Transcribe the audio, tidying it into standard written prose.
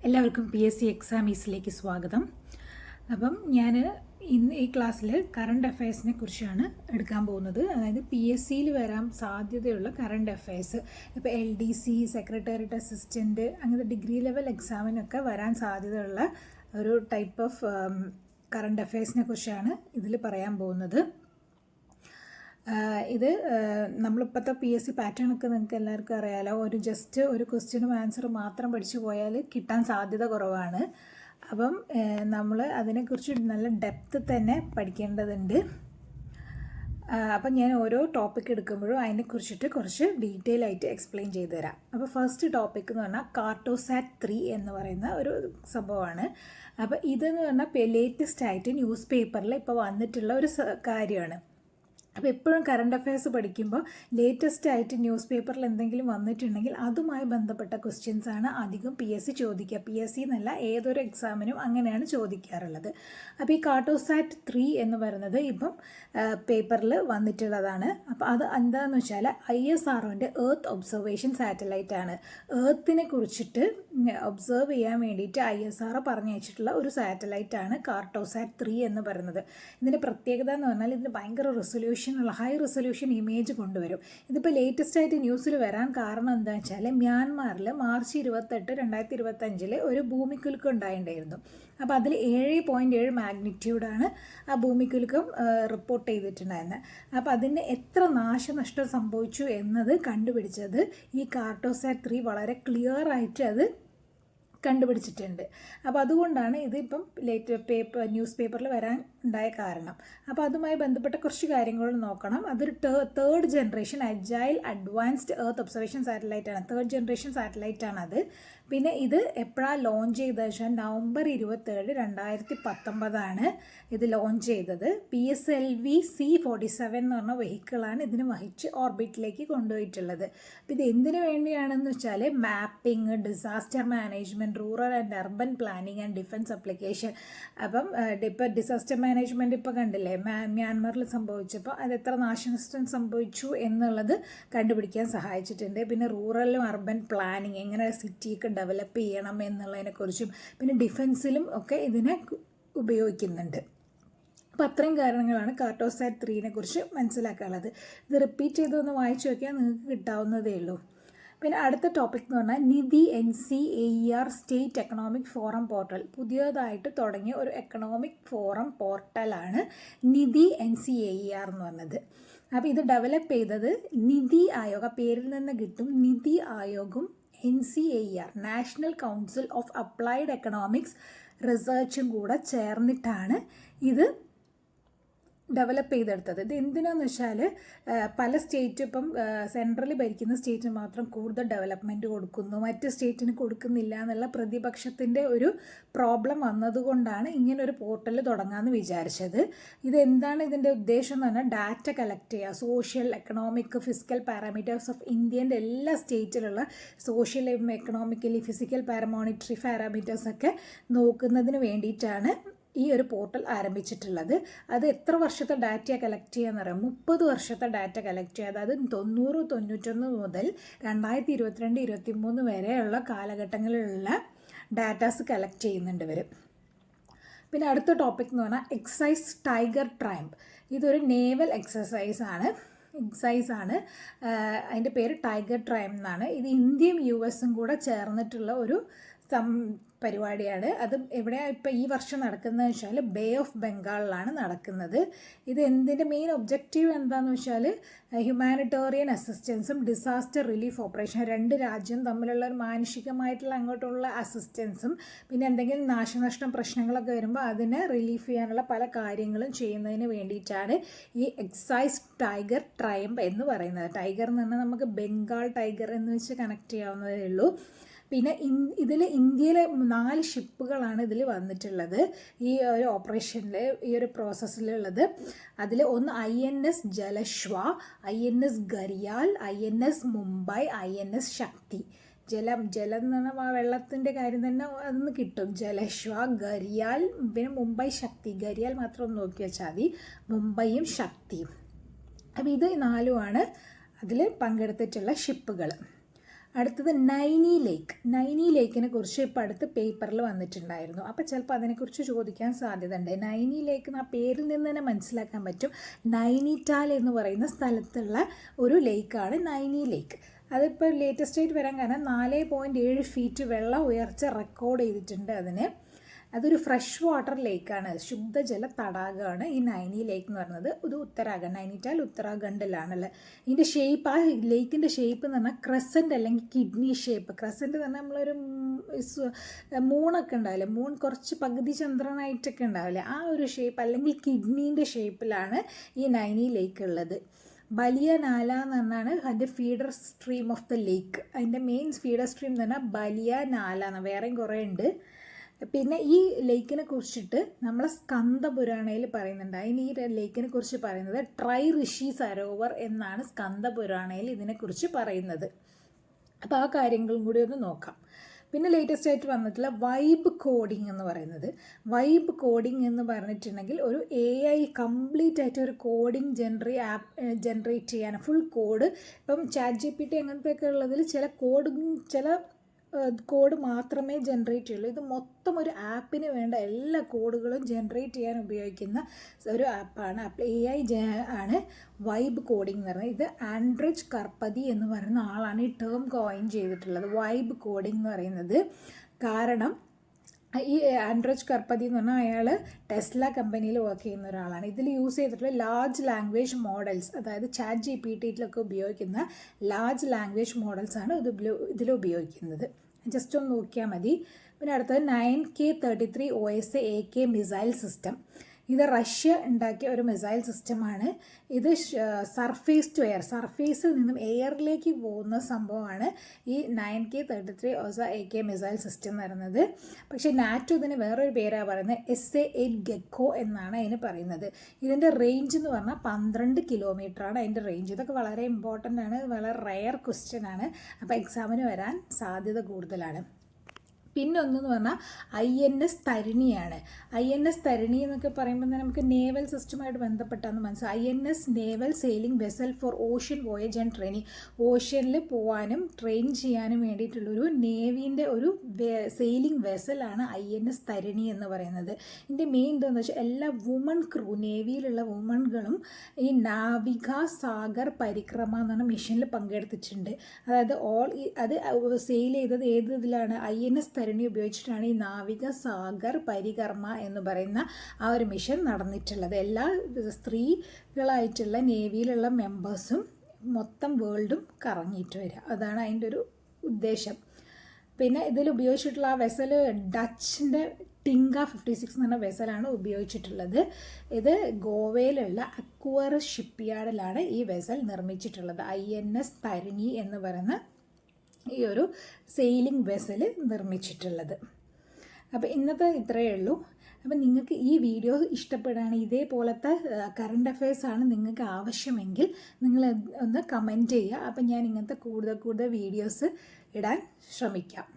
എല്ലാവർക്കും PSC എക്സാമീസിലേക്ക് സ്വാഗതം. അപ്പം ഞാൻ ഇന്ന് ഈ ക്ലാസ്സിൽ കറണ്ട് അഫയേഴ്സിനെ കുറിച്ചാണ് എടുക്കാൻ പോകുന്നത്. അതായത് PSCയിൽ വരാൻ സാധ്യതയുള്ള കറണ്ട് അഫയേഴ്സ്, ഇപ്പോൾ LDC, സെക്രട്ടേറിയറ്റ് അസിസ്റ്റൻറ്റ്, അങ്ങനത്തെ ഡിഗ്രി ലെവൽ എക്സാമിനൊക്കെ വരാൻ സാധ്യതയുള്ള ഒരു ടൈപ്പ് ഓഫ് കറണ്ട് അഫയേഴ്സിനെ കുറിച്ചാണ് ഇതിൽ പറയാൻ പോകുന്നത്. ഇത് നമ്മളിപ്പോഴത്തെ PSC പാറ്റേണൊക്കെ നിങ്ങൾക്ക് എല്ലാവർക്കും അറിയാമല്ലോ. ജസ്റ്റ് ഒരു ക്വസ്റ്റ്യനും ആൻസർ മാത്രം പഠിച്ചു പോയാൽ കിട്ടാൻ സാധ്യത കുറവാണ്. അപ്പം നമ്മൾ അതിനെക്കുറിച്ച് നല്ല ഡെപ്ത് തന്നെ പഠിക്കേണ്ടതുണ്ട്. അപ്പം ഞാൻ ഓരോ ടോപ്പിക് എടുക്കുമ്പോഴും അതിനെക്കുറിച്ചിട്ട് കുറച്ച് ഡീറ്റെയിൽ ആയിട്ട് എക്സ്പ്ലെയിൻ ചെയ്തു തരാം. അപ്പോൾ ഫസ്റ്റ് ടോപ്പിക് എന്ന് പറഞ്ഞാൽ കാർട്ടോസാറ്റ് 3 എന്ന് പറയുന്ന ഒരു സംഭവമാണ്. അപ്പോൾ ഇതെന്ന് പറഞ്ഞാൽ ലേറ്റസ്റ്റ് ആയിട്ട് ന്യൂസ് പേപ്പറിൽ ഇപ്പോൾ വന്നിട്ടുള്ള ഒരു കാര്യമാണ്. അപ്പോൾ എപ്പോഴും കറണ്ട് അഫയേഴ്സ് പഠിക്കുമ്പോൾ ലേറ്റസ്റ്റ് ആയിട്ട് ന്യൂസ് പേപ്പറിൽ എന്തെങ്കിലും വന്നിട്ടുണ്ടെങ്കിൽ അതുമായി ബന്ധപ്പെട്ട ക്വസ്റ്റ്യൻസാണ് അധികം PSC ചോദിക്കുക. PSC എന്നല്ല, ഏതൊരു എക്സാമിനും അങ്ങനെയാണ് ചോദിക്കാറുള്ളത്. അപ്പോൾ ഈ കാർട്ടോസാറ്റ് 3 എന്ന് പറയുന്നത് ഇപ്പം പേപ്പറിൽ വന്നിട്ടുള്ളതാണ്. അപ്പോൾ അത് എന്താണെന്ന് വെച്ചാൽ ISROൻ്റെ എർത്ത് ഒബ്സർവേഷൻ സാറ്റലൈറ്റ് ആണ്. എർത്തിനെ കുറിച്ചിട്ട് ഒബ്സർവ് ചെയ്യാൻ വേണ്ടിയിട്ട് ISRO പറഞ്ഞയച്ചിട്ടുള്ള ഒരു സാറ്റലൈറ്റ് ആണ് കാർട്ടോസാറ്റ് 3 എന്ന് പറയുന്നത്. ഇതിൻ്റെ പ്രത്യേകത എന്ന് പറഞ്ഞാൽ ഇതിന് ഭയങ്കര ഹൈ റെസൊല്യൂഷൻ ഇമേജ് കൊണ്ടുവരും. ഇതിപ്പോൾ ലേറ്റസ്റ്റ് ആയിട്ട് ന്യൂസിൽ വരാൻ കാരണം എന്താണെന്ന് വെച്ചാൽ മ്യാൻമാറിൽ മാർച്ച് 28, 2025 ഒരു ഭൂമിക്കുലുക്കം ഉണ്ടായിട്ടുണ്ടായിരുന്നു. അപ്പോൾ അതിൽ 7.7 മാഗ്നിറ്റ്യൂഡാണ് ആ ഭൂമിക്കുലുക്കം റിപ്പോർട്ട് ചെയ്തിട്ടുണ്ടായിരുന്നത്. അപ്പോൾ അതിന് എത്ര നാശനഷ്ടം സംഭവിച്ചു എന്നത് കണ്ടുപിടിച്ചത് ഈ കാർട്ടോസാറ്റ് 3 വളരെ ക്ലിയർ ആയിട്ട് അത് കണ്ടുപിടിച്ചിട്ടുണ്ട്. അപ്പോൾ അതുകൊണ്ടാണ് ഇതിപ്പം ന്യൂസ് പേപ്പറിൽ വരാൻ ഉണ്ടായ കാരണം. അപ്പോൾ അതുമായി ബന്ധപ്പെട്ട കുറച്ച് കാര്യങ്ങൾ നോക്കണം. അതൊരു third generation agile advanced earth observation satellite ആണ്. തേർഡ് ജനറേഷൻ സാറ്റലൈറ്റ് ആണത്. പിന്നെ ഇത് എപ്പോഴാണ് ലോഞ്ച് ചെയ്തത് വെച്ചാൽ നവംബർ 27, 2019 ഇത് ലോഞ്ച് ചെയ്തത്. PSLV C-47 എന്ന് പറഞ്ഞ വെഹിക്കിളാണ് ഇതിന് വഹിച്ച് ഓർബിറ്റിലേക്ക് കൊണ്ടുപോയിട്ടുള്ളത്. അപ്പോൾ ഇത് എന്തിനു വേണ്ടിയാണെന്ന് വെച്ചാൽ mapping, disaster management, rural and urban planning and defence application. അപ്പം ഇപ്പോൾ ഡിസാസ്റ്റർ മാനേജ്മെൻറ്റ് ഇപ്പോൾ കണ്ടില്ലേ, മ്യാൻമറിൽ സംഭവിച്ചപ്പോൾ അത് എത്ര നാശനഷ്ടം സംഭവിച്ചു എന്നുള്ളത് കണ്ടുപിടിക്കാൻ സഹായിച്ചിട്ടുണ്ട്. പിന്നെ റൂറലും അർബൻ പ്ലാനിങ്, എങ്ങനെ സിറ്റിയൊക്കെ ഡെവലപ്പ് ചെയ്യണം എന്നുള്ളതിനെക്കുറിച്ചും പിന്നെ ഡിഫൻസിലും ഒക്കെ ഇതിനെ ഉപയോഗിക്കുന്നുണ്ട്. അപ്പോൾ അത്രയും കാരണങ്ങളാണ് കാർട്ടോസാറ്റ് 3നെ കുറിച്ച് മനസ്സിലാക്കാനുള്ളത്. ഇത് റിപ്പീറ്റ് ചെയ്തൊന്ന് വായിച്ചു നോക്കിയാൽ നിങ്ങൾക്ക് കിട്ടാവുന്നതേ ഉള്ളൂ. പിന്നെ അടുത്ത ടോപ്പിക് എന്ന് പറഞ്ഞാൽ നിധി NCAER state economic forum portal. പുതിയതായിട്ട് തുടങ്ങിയ ഒരു എക്കണോമിക് ഫോറം പോർട്ടലാണ് നിധി NCAER എന്ന് പറഞ്ഞത്. അപ്പോൾ ഇത് ഡെവലപ്പ് ചെയ്തത് നിധി ആയോഗ്, പേരിൽ നിന്ന് കിട്ടും, നിധി ആയോഗും NCAER national council of applied economics റിസർച്ചും കൂടെ ചേർന്നിട്ടാണ് ഇത് ഡെവലപ്പ് ചെയ്തെടുത്തത്. ഇത് എന്തിനാന്ന് വെച്ചാൽ പല സ്റ്റേറ്റും ഇപ്പം സെൻട്രലി ഭരിക്കുന്ന സ്റ്റേറ്റിന് മാത്രം കൂടുതൽ ഡെവലപ്മെൻറ്റ് കൊടുക്കുന്നു, മറ്റ് സ്റ്റേറ്റിന് കൊടുക്കുന്നില്ല എന്നുള്ള പ്രതിപക്ഷത്തിൻ്റെ ഒരു പ്രോബ്ലം വന്നതുകൊണ്ടാണ് ഇങ്ങനൊരു പോർട്ടൽ തുടങ്ങാമെന്ന് വിചാരിച്ചത്. ഇതെന്താണ് ഇതിൻ്റെ ഉദ്ദേശം എന്ന് പറഞ്ഞാൽ ഡാറ്റ കളക്ട് ചെയ്യുക, social, economic, physical parameters of ഇന്ത്യൻ്റെ എല്ലാ സ്റ്റേറ്റിലുള്ള സോഷ്യൽ, എക്കണോമിക്കലി, ഫിസിക്കൽ, മോണിറ്ററി പാരാമീറ്റേഴ്സൊക്കെ നോക്കുന്നതിന് വേണ്ടിയിട്ടാണ് ഈ ഒരു പോർട്ടൽ ആരംഭിച്ചിട്ടുള്ളത്. അത് എത്ര വർഷത്തെ ഡാറ്റ കളക്ട് ചെയ്യാന്ന് പറയാം, 30 വർഷത്തെ ഡാറ്റ കളക്ട് ചെയ്യുക. അതായത് 90-91 മുതൽ 2022-23 വരെയുള്ള കാലഘട്ടങ്ങളിലുള്ള ഡാറ്റാസ് കളക്ട് ചെയ്യുന്നുണ്ട് ഇവർ. പിന്നെ അടുത്ത ടോപ്പിക് എന്ന് പറഞ്ഞാൽ എക്സൈസ് ടൈഗർ ട്രയംപ്. ഇതൊരു നേവൽ എക്സസൈസ് ആണ്. അതിൻ്റെ പേര് ടൈഗർ ട്രയംപ് എന്നാണ്. ഇത് ഇന്ത്യയും US കൂടെ ചേർന്നിട്ടുള്ള ഒരു പരിപാടിയാണ്. അത് എവിടെയാണ് ഇപ്പോൾ ഈ വർഷം നടക്കുന്നത് വെച്ചാൽ ബേ ഓഫ് ബംഗാളിലാണ് നടക്കുന്നത്. ഇത് എന്തിൻ്റെ മെയിൻ ഒബ്ജക്റ്റീവ് എന്താണെന്ന് വെച്ചാൽ ഹ്യൂമാനിറ്റേറിയൻ അസിസ്റ്റൻസും ഡിസാസ്റ്റർ റിലീഫ് ഓപ്പറേഷൻ, രണ്ട് രാജ്യം തമ്മിലുള്ള ഒരു മാനുഷികമായിട്ടുള്ള അങ്ങോട്ടുള്ള അസിസ്റ്റൻസും പിന്നെ എന്തെങ്കിലും നാശനഷ്ടം പ്രശ്നങ്ങളൊക്കെ വരുമ്പോൾ അതിനെ റിലീഫ് ചെയ്യാനുള്ള പല കാര്യങ്ങളും ചെയ്യുന്നതിന് വേണ്ടിയിട്ടാണ് ഈ എക്സൈസ് ടൈഗർ ട്രയംപ് എന്ന് പറയുന്നത്. ടൈഗർ എന്ന് പറഞ്ഞാൽ നമുക്ക് ബംഗാൾ ടൈഗർ എന്ന് വെച്ച് കണക്ട് ചെയ്യാവുന്നതേ ഉള്ളൂ. പിന്നെ ഇതിൽ ഇന്ത്യയിലെ 4 ഷിപ്പുകളാണ് ഇതിൽ വന്നിട്ടുള്ളത് ഈ ഒരു ഓപ്പറേഷനിൽ, ഈ ഒരു പ്രോസസ്സിലുള്ളത്. അതിൽ ഒന്ന് INS ജലശ്വ, INS ഗരിയാൽ, INS മുംബൈ, INS ശക്തി. ജലം എന്ന് പറഞ്ഞാൽ വെള്ളത്തിൻ്റെ കാര്യം തന്നെ അതൊന്ന് കിട്ടും. ജലശ്വ, ഗരിയാൽ, പിന്നെ മുംബൈ ശക്തി. ഗരിയാൽ മാത്രം ഒന്ന് നോക്കി വെച്ചാൽ മതി, മുംബൈയും ശക്തിയും. അപ്പോൾ ഇത് 4 അതിൽ പങ്കെടുത്തിട്ടുള്ള ഷിപ്പുകൾ. അടുത്തത് നൈനി ലേക്ക്. നൈനി ലേക്കിനെ കുറിച്ച് ഇപ്പോൾ അടുത്ത് പേപ്പറിൽ വന്നിട്ടുണ്ടായിരുന്നു. അപ്പോൾ ചിലപ്പോൾ അതിനെക്കുറിച്ച് ചോദിക്കാൻ സാധ്യതയുണ്ട്. നൈനി ലേക്ക് ആ പേരിൽ നിന്ന് തന്നെ മനസ്സിലാക്കാൻ പറ്റും, നൈനിറ്റാൽ എന്ന് പറയുന്ന സ്ഥലത്തുള്ള ഒരു ലേക്കാണ് നൈനി ലേക്ക്. അതിപ്പോൾ ലേറ്റസ്റ്റ് ആയിട്ട് വരാൻ കാരണം 4.7 ഫീറ്റ് വെള്ളം ഉയർച്ച റെക്കോർഡ് ചെയ്തിട്ടുണ്ട് അതിന്. അതൊരു ഫ്രഷ് വാട്ടർ ലേക്കാണ്, ശുദ്ധജല തടാകമാണ് ഈ നൈനി ലേക്ക് എന്ന് പറയുന്നത്. ഇത് ഉത്തരാഖണ്ഡ്, നൈനിറ്റാൽ ഉത്തരാഖണ്ഡിലാണുള്ളത്. ഇതിൻ്റെ ഷേപ്പ്, ആ ലേക്കിൻ്റെ ഷേപ്പ് എന്ന് പറഞ്ഞാൽ ക്രസൻറ്റ് അല്ലെങ്കിൽ കിഡ്നി ഷേപ്പ്. ക്രസൻറ്റ് എന്ന് പറഞ്ഞാൽ നമ്മളൊരു മൂണൊക്കെ ഉണ്ടാവില്ലേ, മൂൺ കുറച്ച് പകുതി ചന്ദ്രനായിട്ടൊക്കെ ഉണ്ടാവില്ലേ, ആ ഒരു ഷേപ്പ് അല്ലെങ്കിൽ കിഡ്നീൻ്റെ ഷേപ്പിലാണ് ഈ നൈനി ലേക്ക് ഉള്ളത്. ബലിയ നാല എന്ന് പറഞ്ഞാണ് അതിൻ്റെ ഫീഡർ സ്ട്രീം ഓഫ് ദ ലേക്ക്. അതിൻ്റെ മെയിൻ ഫീഡർ സ്ട്രീം എന്ന് പറഞ്ഞാൽ ബലിയ നാല എന്ന്, വേറെയും കുറേ ഉണ്ട്. പിന്നെ ഈ ലേക്കിനെ കുറിച്ചിട്ട് നമ്മൾ സ്കന്ദ പുരാണയിൽ പറയുന്നുണ്ട്. അതിന് ഈ ലേക്കിനെ കുറിച്ച് പറയുന്നത് ട്രൈ ഋഷി സരോവർ എന്നാണ് സ്കന്ദ പുരാണയിൽ ഇതിനെക്കുറിച്ച് പറയുന്നത്. അപ്പോൾ ആ കാര്യങ്ങളും കൂടി ഒന്ന് നോക്കാം. പിന്നെ ലേറ്റസ്റ്റ് ആയിട്ട് വന്നിട്ടുള്ള വൈബ് കോഡിംഗ് എന്ന് പറയുന്നത്. വൈബ് കോഡിംഗ് എന്ന് പറഞ്ഞിട്ടുണ്ടെങ്കിൽ ഒരു AI കംപ്ലീറ്റ് ആയിട്ട് ഒരു കോഡിംഗ് ജനറേറ്റ് ചെയ്യാൻ, ഫുൾ കോഡ്. ഇപ്പം ChatGPT അങ്ങനത്തെയൊക്കെ ഉള്ളതിൽ ചില കോഡ് മാത്രമേ ജനറേറ്റ് ചെയ്യുള്ളൂ. ഇത് മൊത്തം ഒരു ആപ്പിന് വേണ്ട എല്ലാ കോഡുകളും ജനറേറ്റ് ചെയ്യാൻ ഉപയോഗിക്കുന്ന ഒരു ആപ്പാണ്. AI ആണ് വൈബ് കോഡിംഗ് എന്ന് പറയുന്നത്. ഇത് ആൻഡ്രജ് കർപ്പതി എന്ന് പറയുന്ന ആളാണ് ഈ ടേം കോയിൻ ചെയ്തിട്ടുള്ളത്, വൈബ് കോഡിംഗ് എന്ന് പറയുന്നത്. കാരണം ഈ ആൻഡ്രജ് കർപ്പതി എന്ന് പറഞ്ഞാൽ അയാൾ ടെസ്ല കമ്പനിയിൽ വർക്ക് ചെയ്യുന്ന ഒരാളാണ്. ഇതിൽ യൂസ് ചെയ്തിട്ടുള്ള ലാർജ് ലാംഗ്വേജ് മോഡൽസ്, അതായത് ChatGPTയിലൊക്കെ ഉപയോഗിക്കുന്ന ലാർജ് ലാംഗ്വേജ് മോഡൽസാണ് ഇതിൽ ഉപയോഗിക്കുന്നത്. ജസ്റ്റ് ഒന്ന് നോക്കിയാൽ മതി. പിന്നെ അടുത്തത് 9K33 OSA AK missile system. ഇത് റഷ്യ ഉണ്ടാക്കിയ ഒരു മിസൈൽ സിസ്റ്റമാണ്. ഇത് സർഫേസ് ടു എയർ, സർഫേസിൽ നിന്നും എയറിലേക്ക് പോകുന്ന സംഭവമാണ് ഈ 9K33 OSA AK missile system എന്ന് പറയുന്നത്. പക്ഷേ നാറ്റോ ഇതിന് വേറൊരു പേരാണ് പറയുന്നത്, SA-8 ഗെക്കോ എന്നാണ് അതിന് പറയുന്നത്. ഇതിൻ്റെ റേഞ്ച് എന്ന് പറഞ്ഞാൽ 12 കിലോമീറ്ററാണ് അതിൻ്റെ റേഞ്ച്. ഇതൊക്കെ വളരെ ഇമ്പോർട്ടൻ്റ് ആണ്, വളരെ റെയർ ക്വസ്റ്റ്യൻ ആണ്. അപ്പോൾ എക്സാമിന് വരാൻ സാധ്യത കൂടുതലാണ്. പിന്നെ ഒന്നെന്ന് പറഞ്ഞാൽ INS തരിണിയാണ്. INS തരിണി എന്നൊക്കെ പറയുമ്പോൾ തന്നെ നമുക്ക് നേവൽ സിസ്റ്റമായിട്ട് ബന്ധപ്പെട്ടാന്ന് മനസ്സിലാവും. INS naval sailing vessel for ocean voyage and training. ഓഷ്യനിൽ പോകാനും ട്രെയിൻ ചെയ്യാനും വേണ്ടിയിട്ടുള്ളൊരു നേവീൻ്റെ ഒരു സെയിലിംഗ് വെസലാണ് INS തരിണി എന്ന് പറയുന്നത്. ഇതിൻ്റെ മെയിൻ എന്താണെന്ന് വെച്ചാൽ എല്ലാ വുമൺ ക്രൂ, നേവിയിലുള്ള വുമൺകളും ഈ നാവിക സാഗർ പരിക്രമ എന്ന് പറഞ്ഞ മിഷനിൽ പങ്കെടുത്തിട്ടുണ്ട്. അതായത് അത് സെയിൽ ചെയ്തത് ഏത് ഇതിലാണ്, INS തരിണി ഉപയോഗിച്ചിട്ടാണ് ഈ നാവിക സാഗർ പരികർമ്മ എന്ന് പറയുന്ന ആ ഒരു മിഷൻ നടന്നിട്ടുള്ളത്. എല്ലാ സ്ത്രീകളായിട്ടുള്ള നേവിയിലുള്ള മെമ്പേഴ്സും മൊത്തം വേൾഡും കറങ്ങിയിട്ട് വരിക, അതാണ് അതിൻ്റെ ഒരു ഉദ്ദേശം. പിന്നെ ഇതിൽ ഉപയോഗിച്ചിട്ടുള്ള ആ വെസൽ ഡച്ചിൻ്റെ ടിങ്ക 56 എന്ന് പറഞ്ഞ വെസലാണ് ഉപയോഗിച്ചിട്ടുള്ളത്. ഇത് ഗോവയിലുള്ള അക്വറസ് ഷിപ്പ്യാർഡിലാണ് ഈ വെസൽ നിർമ്മിച്ചിട്ടുള്ളത്. INS തരിണി എന്ന് പറയുന്ന ഈ ഒരു സെയിലിംഗ് വെസൽ നിർമ്മിച്ചിട്ടുള്ളത്. അപ്പോൾ ഇന്നത്തെ ഇത്രയേ ഉള്ളൂ. അപ്പോൾ നിങ്ങൾക്ക് ഈ വീഡിയോ ഇഷ്ടപ്പെടുകയാണെങ്കിൽ, ഇതേപോലത്തെ കറണ്ട് അഫയേഴ്സാണ് നിങ്ങൾക്ക് ആവശ്യമെങ്കിൽ നിങ്ങൾ ഒന്ന് കമൻറ്റ് ചെയ്യുക. അപ്പോൾ ഞാൻ ഇങ്ങനത്തെ കൂടുതൽ വീഡിയോസ് ഇടാൻ ശ്രമിക്കാം.